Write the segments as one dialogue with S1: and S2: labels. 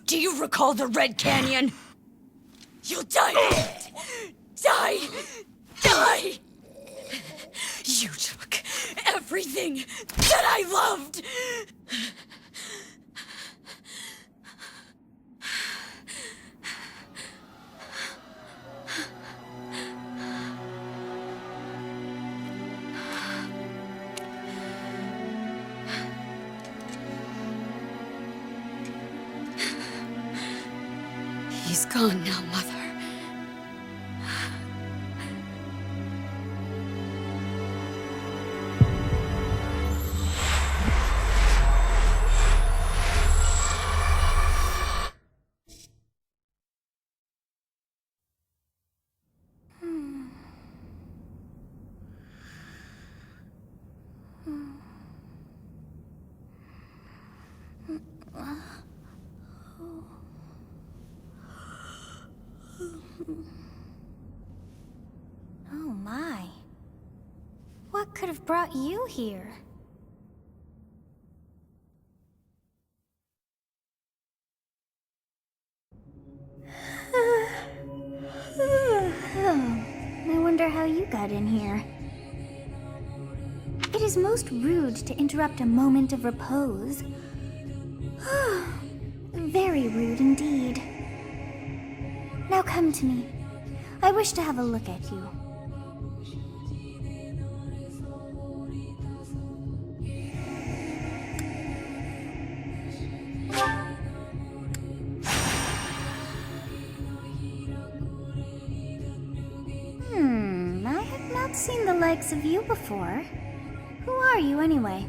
S1: Do you recall the Red Canyon? You'll die! Die! Die! You took everything that I loved! He's gone now, Mother.
S2: Oh my. What could have brought you here? I wonder how you got in here. It is most rude to interrupt a moment of repose. Very rude indeed. Now come to me. I wish to have a look at you. I have not seen the likes of you before. Who are you anyway?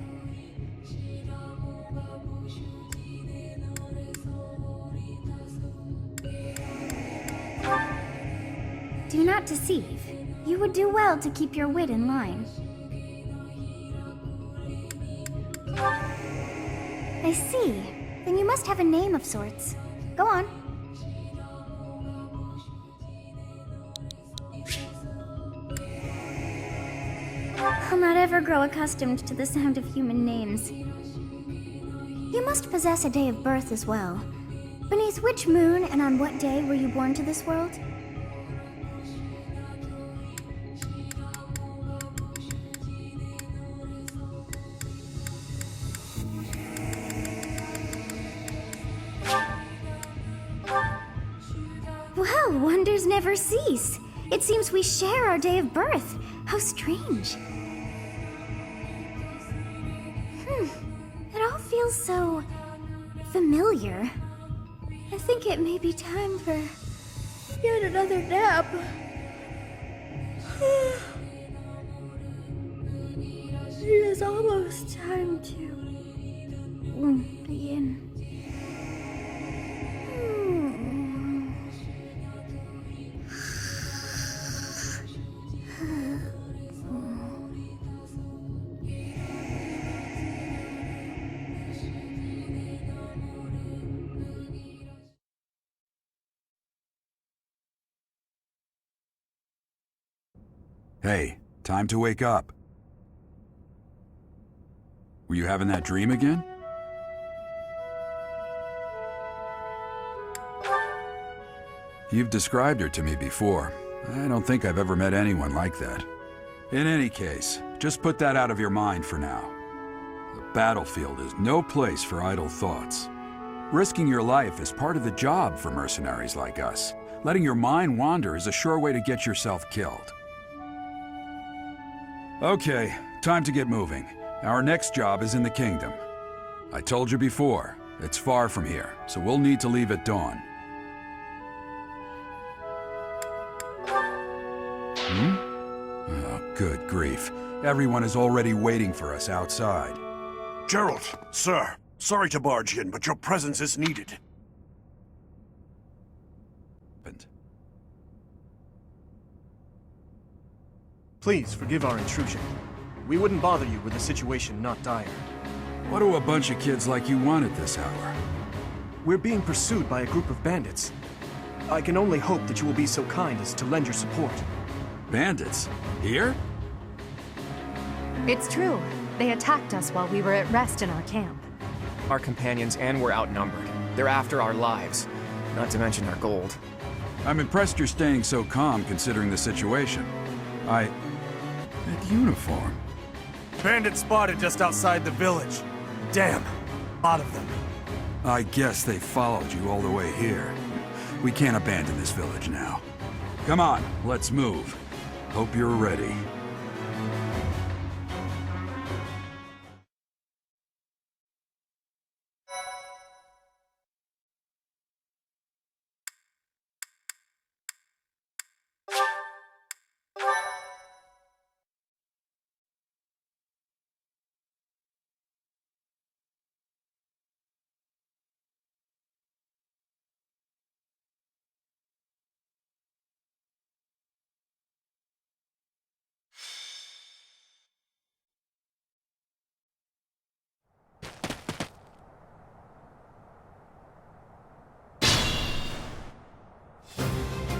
S2: Do not deceive. You would do well to keep your wit in line. I see. Then you must have a name of sorts. Go on. I'll not ever grow accustomed to the sound of human names. You must possess a day of birth as well. Beneath which moon and on what day were you born to this world? Well, wonders never cease. It seems we share our day of birth. How strange. It all feels so familiar. I think it may be time for yet another nap. It is almost time to begin.
S3: Hey, time to wake up. Were you having that dream again? You've described her to me before. I don't think I've ever met anyone like that. In any case, just put that out of your mind for now. The battlefield is no place for idle thoughts. Risking your life is part of the job for mercenaries like us. Letting your mind wander is a sure way to get yourself killed. Okay, time to get moving. Our next job is in the kingdom. I told you before, it's far from here, so we'll need to leave at dawn. Oh, good grief. Everyone is already waiting for us outside.
S4: Gerald, sir, sorry to barge in, but your presence is needed.
S5: Please forgive our intrusion. We wouldn't bother you were the situation not dire.
S3: What do a bunch of kids like you want at this hour?
S5: We're being pursued by a group of bandits. I can only hope that you will be so kind as to lend your support.
S3: Bandits? Here?
S6: It's true. They attacked us while we were at rest in our camp.
S7: Our companions and we're outnumbered. They're after our lives, not to mention our gold.
S3: I'm impressed you're staying so calm considering the situation. That uniform.
S4: Bandits spotted just outside the village. Damn, a lot of them.
S3: I guess they followed you all the way here. We can't abandon this village now. Come on, let's move. Hope you're ready.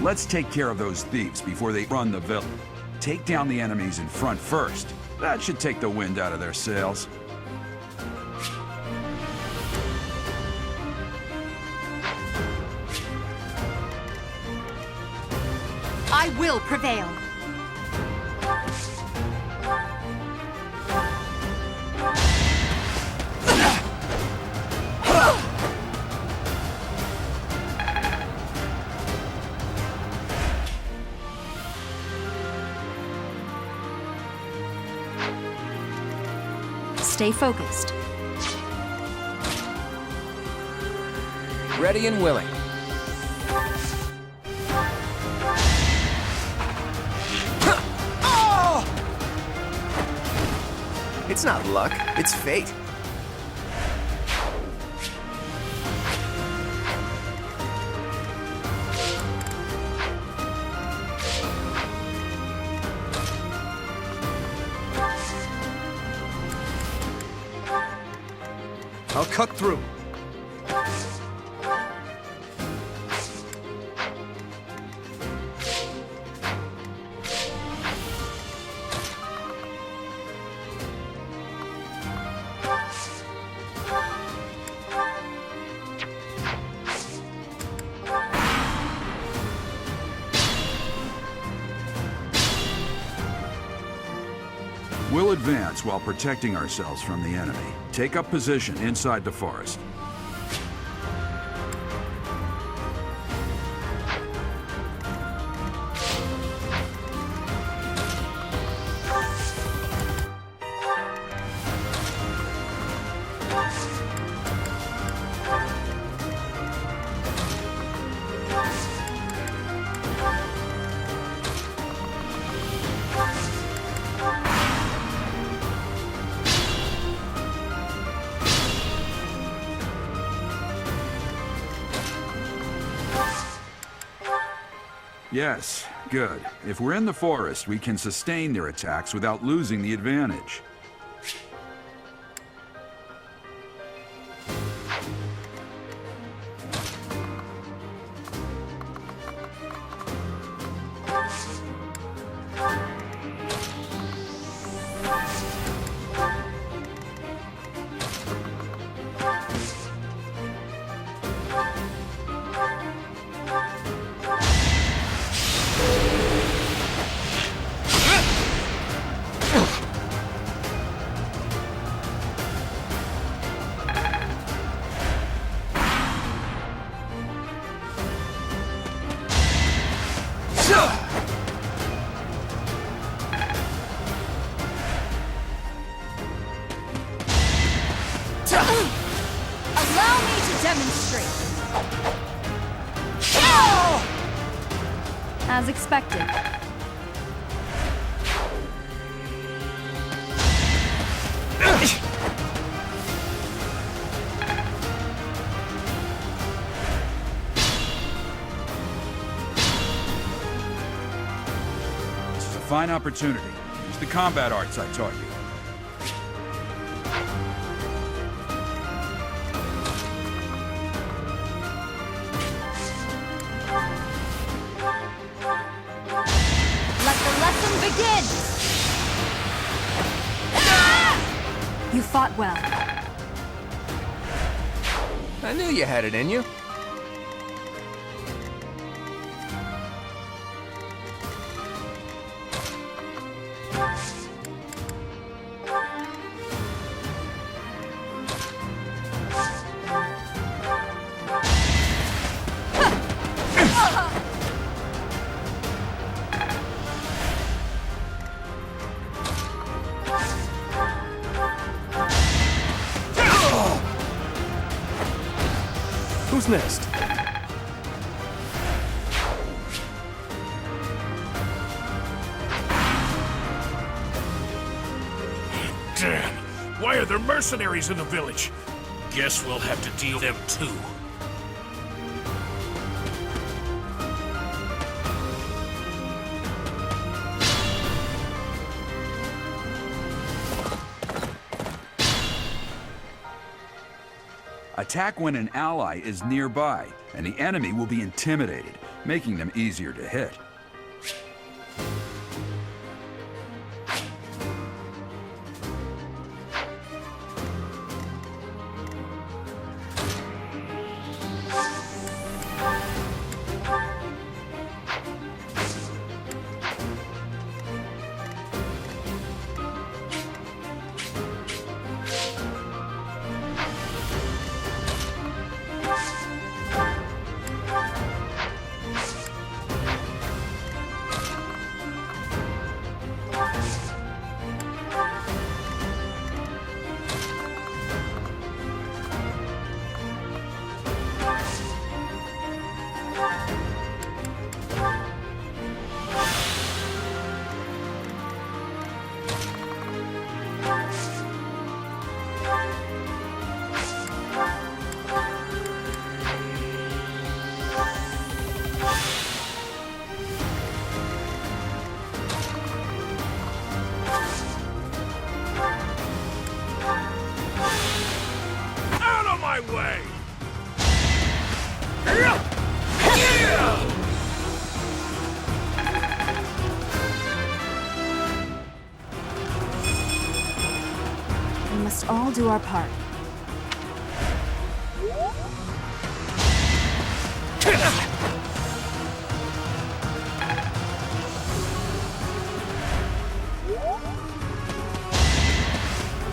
S3: Let's take care of those thieves before they run the village. Take down the enemies in front first. That should take the wind out of their sails.
S6: I will prevail. Stay focused.
S7: Ready and willing. It's not luck, it's fate.
S5: I'll cut through.
S3: advance while protecting ourselves from the enemy. Take up position inside the forest. Yes, good. If we're in the forest, we can sustain their attacks without losing the advantage.
S1: Allow me to demonstrate.
S6: As expected.
S3: This is a fine opportunity. Use the combat arts I taught you.
S1: Let the lesson begin!
S6: You fought well.
S7: I knew you had it in you.
S5: Who's next?
S8: Damn! Why are there mercenaries in the village? Guess we'll have to deal with them too.
S3: Attack when an ally is nearby, and the enemy will be intimidated, making them easier to hit.
S8: Way!
S6: We must all do our part.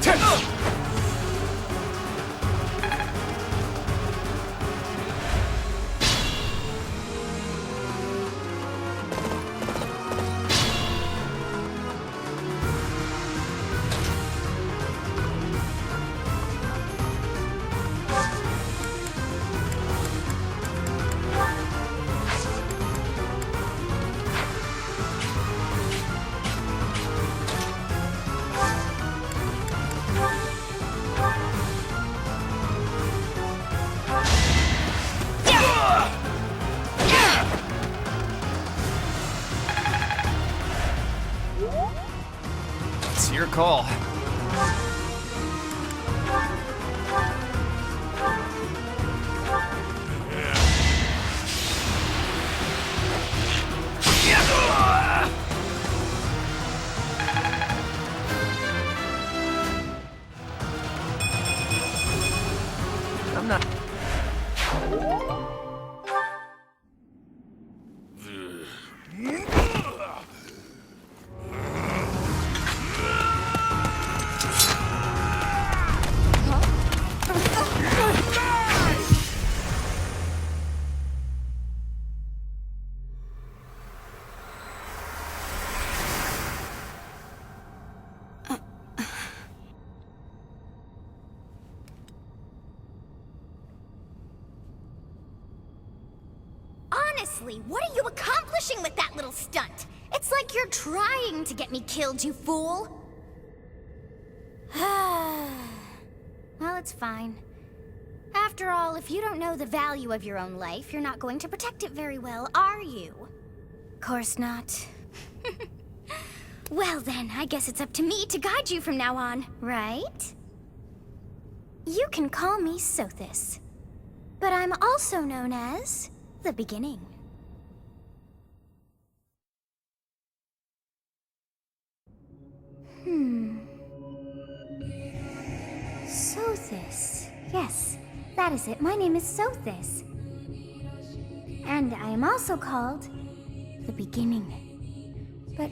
S7: It's your call. I'm not...
S2: Honestly, what are you accomplishing with that little stunt? It's like you're trying to get me killed, you fool! Well, it's fine. After all, if you don't know the value of your own life, you're not going to protect it very well, are you? Course not. Well then, I guess it's up to me to guide you from now on, right? You can call me Sothis, but I'm also known as the Beginning. Sothis. Yes, that is it. My name is Sothis. And I am also called the Beginning. But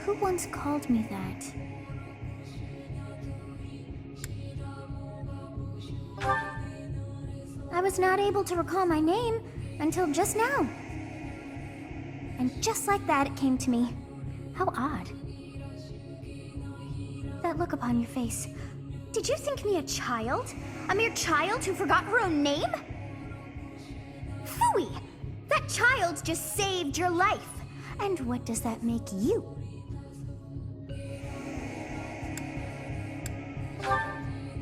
S2: who once called me that? I was not able to recall my name until just now. And just like that, it came to me. How odd. That look upon your face. Did you think me a child? A mere child who forgot her own name? Phooey! That child just saved your life. And what does that make you?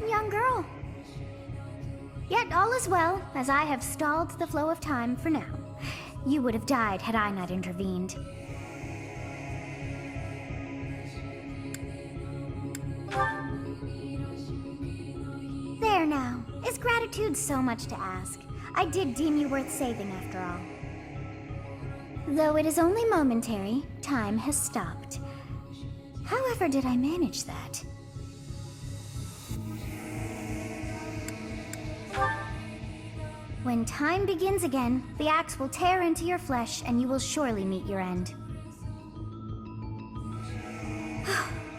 S2: Young girl. Yet all is well, as I have stalled the flow of time for now. You would have died had I not intervened. There now. Is gratitude so much to ask? I did deem you worth saving after all. Though it is only momentary, time has stopped. However did I manage that? When time begins again, the axe will tear into your flesh and you will surely meet your end.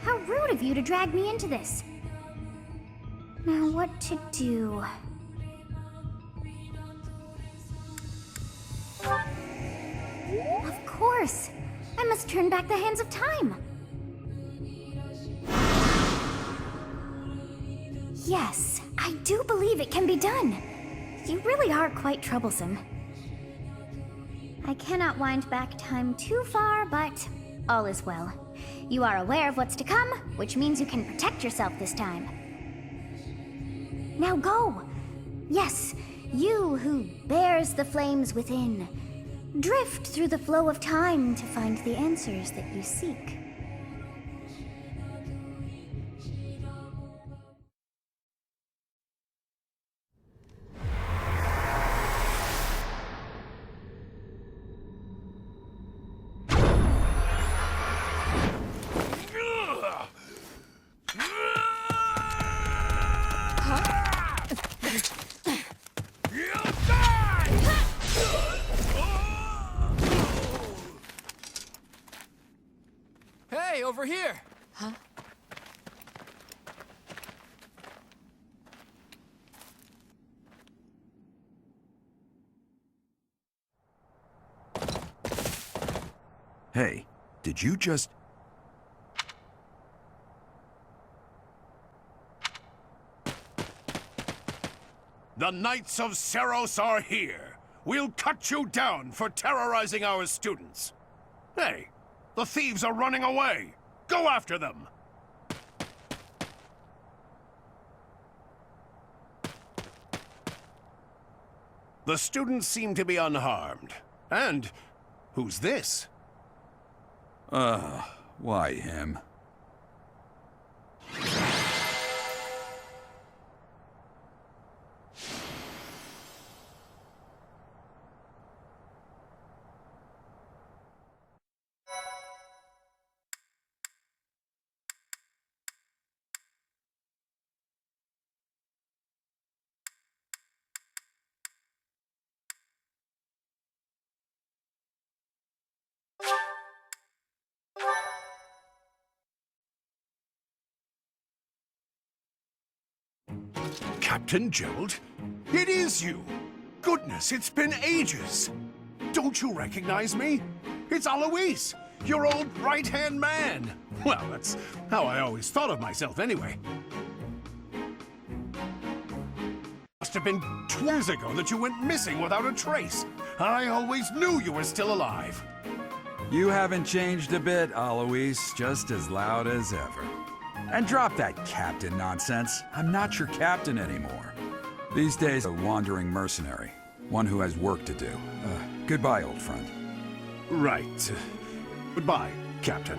S2: How rude of you to drag me into this. Now what to do? Of course! I must turn back the hands of time! Yes, I do believe it can be done. You really are quite troublesome. I cannot wind back time too far, but all is well. You are aware of what's to come, which means you can protect yourself this time. Now go! Yes, you who bears the flames within. Drift through the flow of time to find the answers that you seek.
S3: Hey, did you just...
S8: The Knights of Seros are here. We'll cut you down for terrorizing our students. Hey, the thieves are running away. Go after them. The students seem to be unharmed. And who's this?
S3: Why him?
S8: Captain Gerald? It is you! Goodness, it's been ages! Don't you recognize me? It's Alois, your old right-hand man! Well, that's how I always thought of myself anyway. Must have been 2 years ago that you went missing without a trace. I always knew you were still alive.
S3: You haven't changed a bit, Alois. Just as loud as ever. And drop that captain nonsense. I'm not your captain anymore. These days, a wandering mercenary. One who has work to do. Goodbye, old friend.
S8: Right. Goodbye, Captain.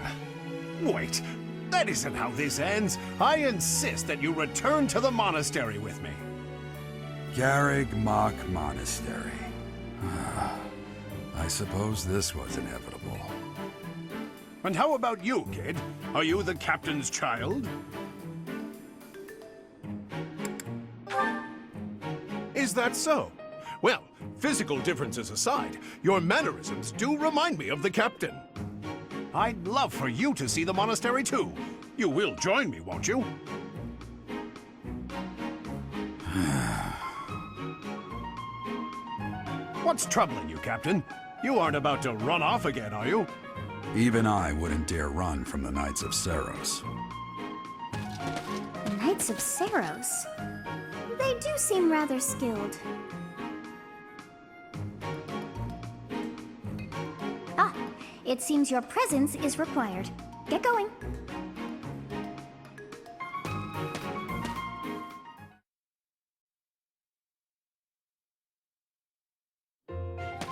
S8: Wait, that isn't how this ends. I insist that you return to the monastery with me.
S3: Garrig Mach Monastery. I suppose this was inevitable.
S8: And how about you, kid? Are you the captain's child? Is that so? Well, physical differences aside, your mannerisms do remind me of the captain. I'd love for you to see the monastery too. You will join me, won't you? What's troubling you, Captain? You aren't about to run off again, are you?
S3: Even I wouldn't dare run from the Knights of Seros.
S2: The Knights of Seros? They do seem rather skilled. Ah, it seems your presence is required. Get going.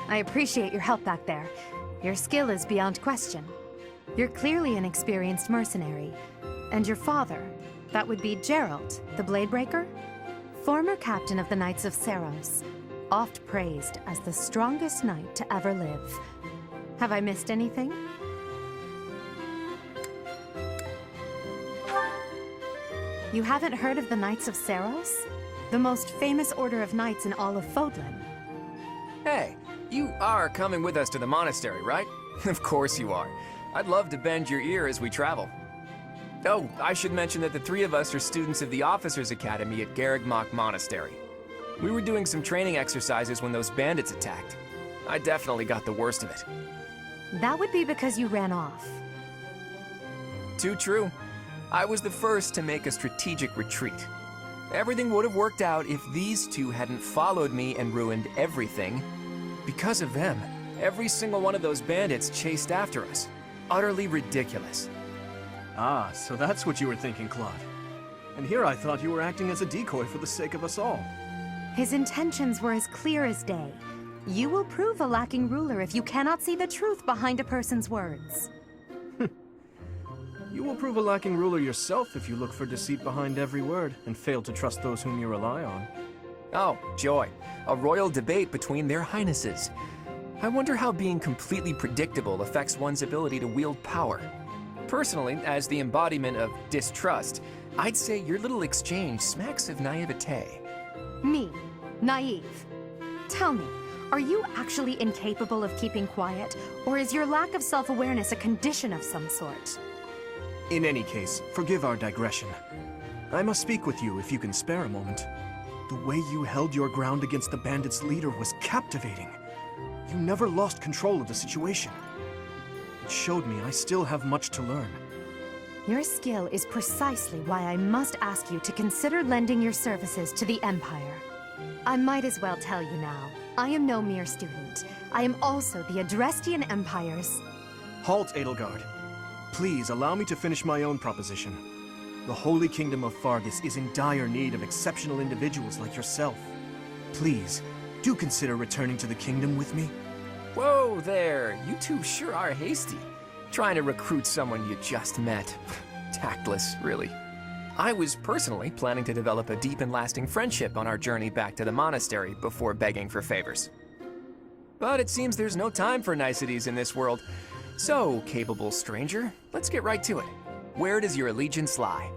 S6: I appreciate your help back there. Your skill is beyond question. You're clearly an experienced mercenary. And your father, that would be Gerald, the Bladebreaker? Former captain of the Knights of Seros, oft praised as the strongest knight to ever live. Have I missed anything? You haven't heard of the Knights of Seros? The most famous order of knights in all of Fodlan.
S7: Hey, you are coming with us to the monastery, right? Of course you are. I'd love to bend your ear as we travel. Oh, I should mention that the 3 of us are students of the Officers' Academy at Garrig Mach Monastery. We were doing some training exercises when those bandits attacked. I definitely got the worst of it.
S6: That would be because you ran off.
S7: Too true. I was the first to make a strategic retreat. Everything would have worked out if these 2 hadn't followed me and ruined everything. Because of them, every single one of those bandits chased after us. Utterly ridiculous.
S5: Ah, so that's what you were thinking, Claude. And here I thought you were acting as a decoy for the sake of us all.
S6: His intentions were as clear as day. You will prove a lacking ruler if you cannot see the truth behind a person's words.
S5: You will prove a lacking ruler yourself if you look for deceit behind every word and fail to trust those whom you rely on.
S7: Oh, joy. A royal debate between their highnesses. I wonder how being completely predictable affects one's ability to wield power. Personally, as the embodiment of distrust, I'd say your little exchange smacks of naivete.
S6: Me, naive. Tell me, are you actually incapable of keeping quiet, or is your lack of self-awareness a condition of some sort?
S5: In any case, forgive our digression. I must speak with you if you can spare a moment. The way you held your ground against the bandits' leader was captivating. You never lost control of the situation. It showed me I still have much to learn.
S6: Your skill is precisely why I must ask you to consider lending your services to the Empire. I might as well tell you now, I am no mere student. I am also the Adrestian Empire's...
S5: Halt, Edelgard. Please allow me to finish my own proposition. The Holy Kingdom of Fargus is in dire need of exceptional individuals like yourself. Please, do consider returning to the kingdom with me.
S7: Whoa there, you two sure are hasty. Trying to recruit someone you just met. Tactless, really. I was personally planning to develop a deep and lasting friendship on our journey back to the monastery before begging for favors. But it seems there's no time for niceties in this world. So, capable stranger, let's get right to it. Where does your allegiance lie?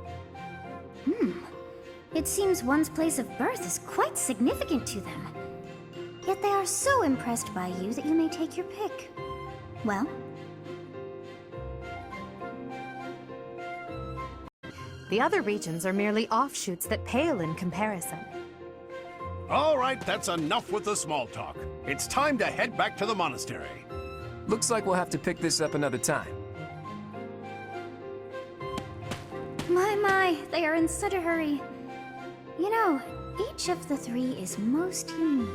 S2: It seems one's place of birth is quite significant to them. Yet they are so impressed by you that you may take your pick. Well?
S6: The other regions are merely offshoots that pale in comparison.
S8: All right, that's enough with the small talk. It's time to head back to the monastery.
S7: Looks like we'll have to pick this up another time.
S2: My, they are in such a hurry. You know, each of the three is most unique.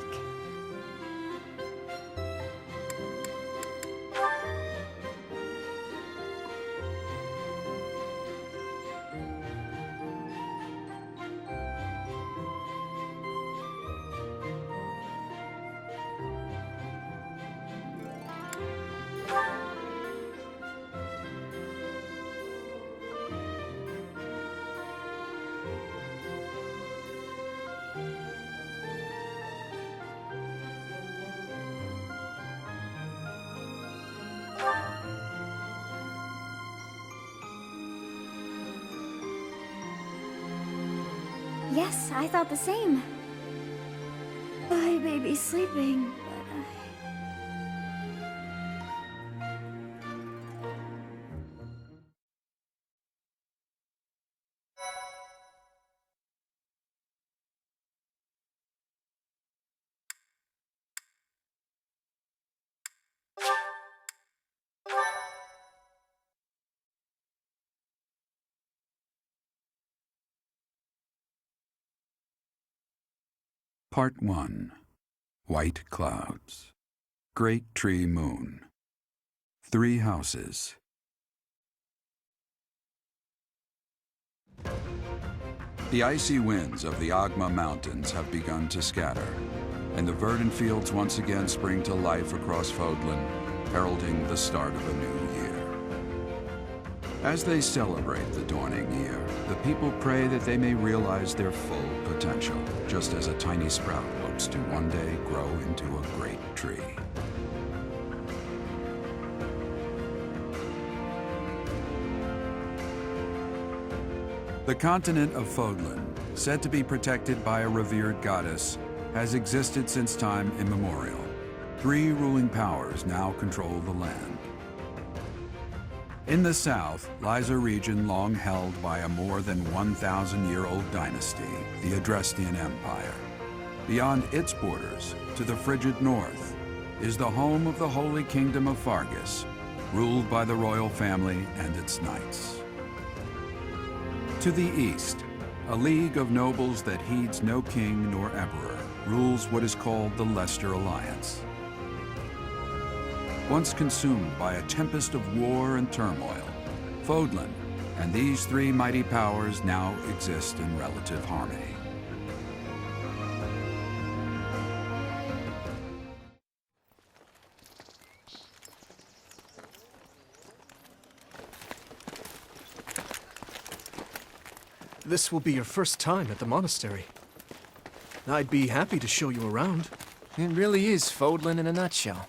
S2: Yes, I thought the same. My baby's sleeping, but
S3: Part 1. White Clouds. Great Tree Moon. 3 houses. The icy winds of the Agma Mountains have begun to scatter, and the verdant fields once again spring to life across Fodlan, heralding the start of a new year. As they celebrate the dawning year, the people pray that they may realize their full potential, just as a tiny sprout hopes to one day grow into a great tree. The continent of Fodlan, said to be protected by a revered goddess, has existed since time immemorial. 3 ruling powers now control the land. In the south lies a region long held by a more than 1,000-year-old dynasty, the Adrestian Empire. Beyond its borders, to the frigid north, is the home of the Holy Kingdom of Fargus, ruled by the royal family and its knights. To the east, a league of nobles that heeds no king nor emperor rules what is called the Leicester Alliance. Once consumed by a tempest of war and turmoil, Fodlan and these 3 mighty powers now exist in relative harmony.
S5: This will be your first time at the monastery. I'd be happy to show you around.
S7: It really is Fodlan in a nutshell.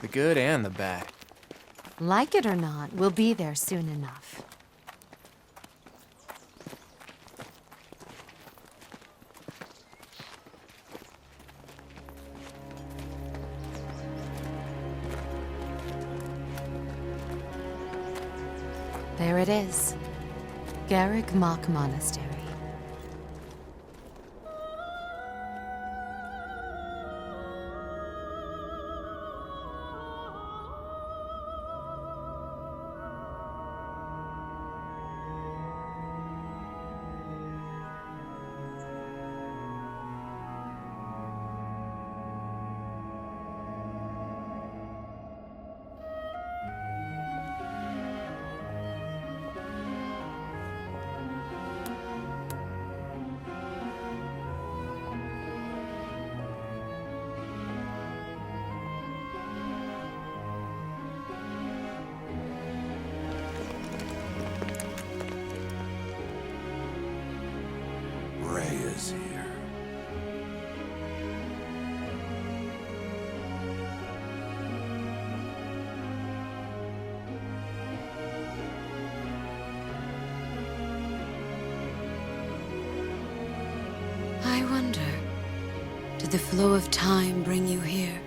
S7: The good and the bad.
S6: Like it or not, we'll be there soon enough. There it is. Garrick Mach Monastery.
S3: Freya's here.
S9: I wonder, did the flow of time bring you here?